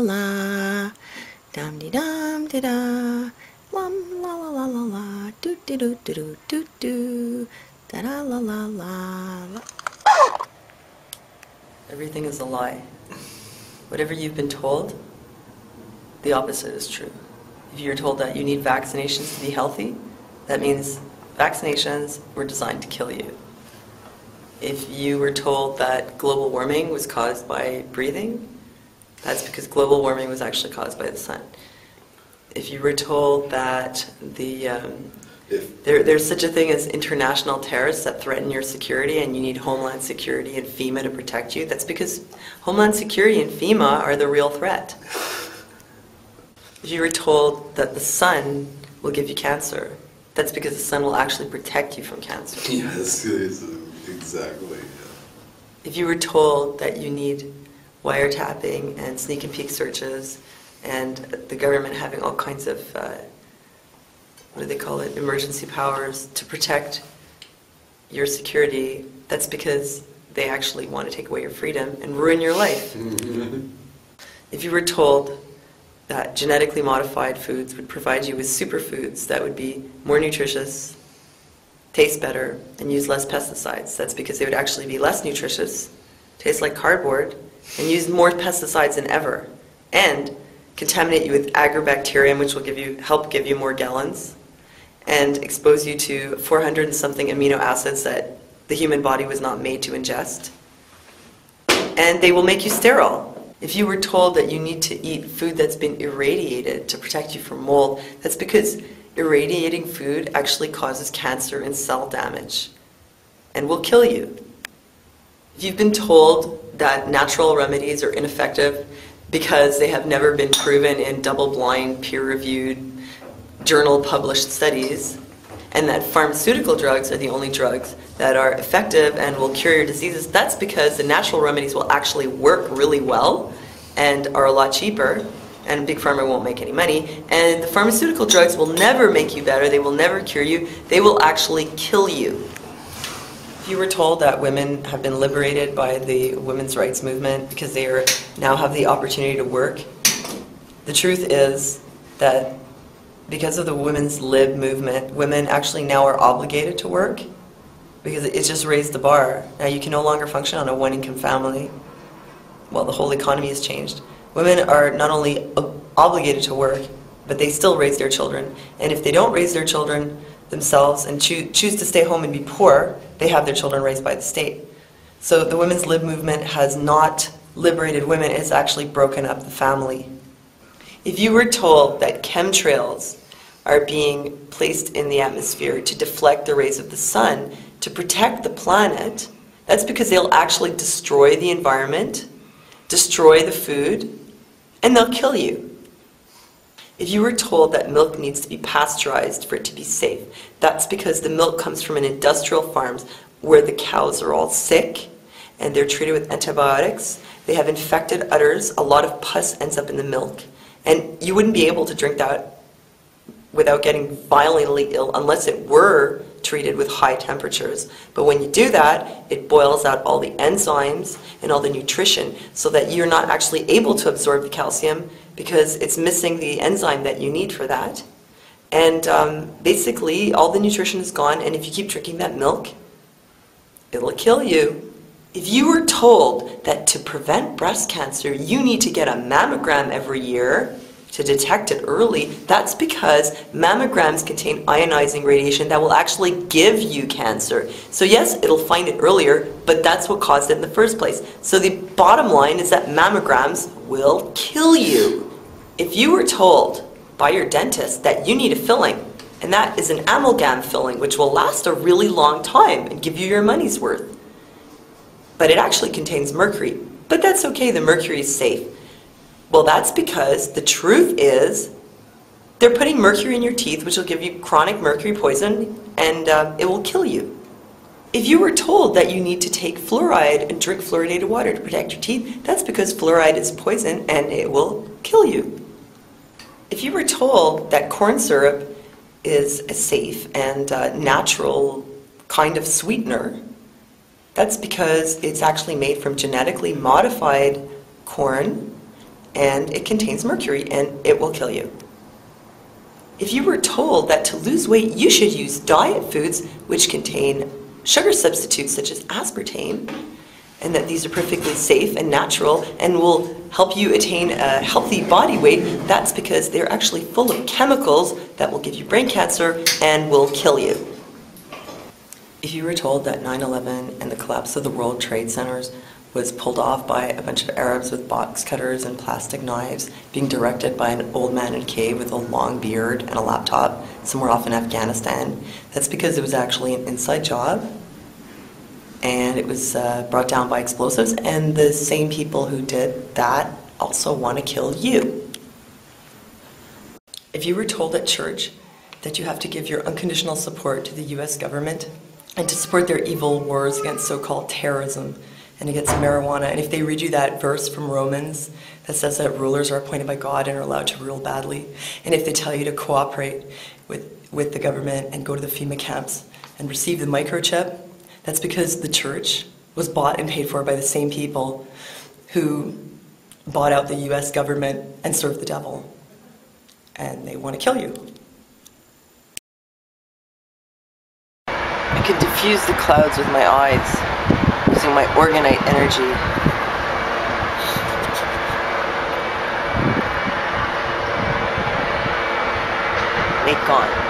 la, dum de dum de da, wum la la la la la, do do do do do do do, da da la la la la. Everything is a lie. Whatever you've been told, the opposite is true. If you're told that you need vaccinations to be healthy, that means vaccinations were designed to kill you. If you were told that global warming was caused by breathing, that's because global warming was actually caused by the sun. If you were told that there's such a thing as international terrorists that threaten your security and you need Homeland Security and FEMA to protect you, that's because Homeland Security and FEMA are the real threat. If you were told that the sun will give you cancer, that's because the sun will actually protect you from cancer. Yes, exactly. Yeah. If you were told that you need wiretapping and sneak and peek searches and the government having all kinds of, what do they call it, emergency powers to protect your security, that's because they actually want to take away your freedom and ruin your life. If you were told that genetically modified foods would provide you with superfoods that would be more nutritious, taste better, and use less pesticides, that's because they would actually be less nutritious, taste like cardboard, and use more pesticides than ever, and contaminate you with agrobacterium, which will help give you more gallons, and expose you to 400 and something amino acids that the human body was not made to ingest. And they will make you sterile. If you were told that you need to eat food that's been irradiated to protect you from mold, that's because irradiating food actually causes cancer and cell damage and will kill you. If you've been told that natural remedies are ineffective because they have never been proven in double-blind, peer-reviewed, journal-published studies, and that pharmaceutical drugs are the only drugs that are effective and will cure your diseases, that's because the natural remedies will actually work really well and are a lot cheaper, and Big Pharma won't make any money, and the pharmaceutical drugs will never make you better, they will never cure you, they will actually kill you. If you were told that women have been liberated by the women's rights movement because they now have the opportunity to work, the truth is that because of the women's lib movement, women actually now are obligated to work because it's just raised the bar. Now you can no longer function on a one-income family. Well, the whole economy has changed. Women are not only obligated to work, but they still raise their children. And if they don't raise their children themselves and choose to stay home and be poor, they have their children raised by the state. So the women's lib movement has not liberated women, it's actually broken up the family. If you were told that chemtrails are being placed in the atmosphere to deflect the rays of the sun to protect the planet, that's because they'll actually destroy the environment, destroy the food, and they'll kill you. If you were told that milk needs to be pasteurized for it to be safe, that's because the milk comes from an industrial farms where the cows are all sick and they're treated with antibiotics, they have infected udders, a lot of pus ends up in the milk, and you wouldn't be able to drink that without getting violently ill unless it were treated with high temperatures. But when you do that, it boils out all the enzymes and all the nutrition so that you're not actually able to absorb the calcium because it's missing the enzyme that you need for that. And basically, all the nutrition is gone, and if you keep drinking that milk, it'll kill you. If you were told that to prevent breast cancer, you need to get a mammogram every year to detect it early, that's because mammograms contain ionizing radiation that will actually give you cancer. So yes, it'll find it earlier, but that's what caused it in the first place. So the bottom line is that mammograms will kill you. If you were told by your dentist that you need a filling, and that is an amalgam filling, which will last a really long time and give you your money's worth, but it actually contains mercury, but that's okay, the mercury is safe. Well, that's because the truth is they're putting mercury in your teeth, which will give you chronic mercury poison, and it will kill you. If you were told that you need to take fluoride and drink fluoridated water to protect your teeth, that's because fluoride is poison and it will kill you. If you were told that corn syrup is a safe and natural kind of sweetener, that's because it's actually made from genetically modified corn, and it contains mercury, and it will kill you. If you were told that to lose weight you should use diet foods which contain sugar substitutes such as aspartame, and that these are perfectly safe and natural and will help you attain a healthy body weight, that's because they're actually full of chemicals that will give you brain cancer and will kill you. If you were told that 9/11 and the collapse of the World Trade Centers was pulled off by a bunch of Arabs with box cutters and plastic knives, being directed by an old man in a cave with a long beard and a laptop somewhere off in Afghanistan, that's because it was actually an inside job, and it was brought down by explosives, and the same people who did that also want to kill you. If you were told at church that you have to give your unconditional support to the US government and to support their evil wars against so-called terrorism and against marijuana, and if they read you that verse from Romans that says that rulers are appointed by God and are allowed to rule badly, and if they tell you to cooperate with the government and go to the FEMA camps and receive the microchip, that's because the church was bought and paid for by the same people who bought out the US government and served the devil. And they want to kill you. I can diffuse the clouds with my eyes, using my orgonite energy. Make gone.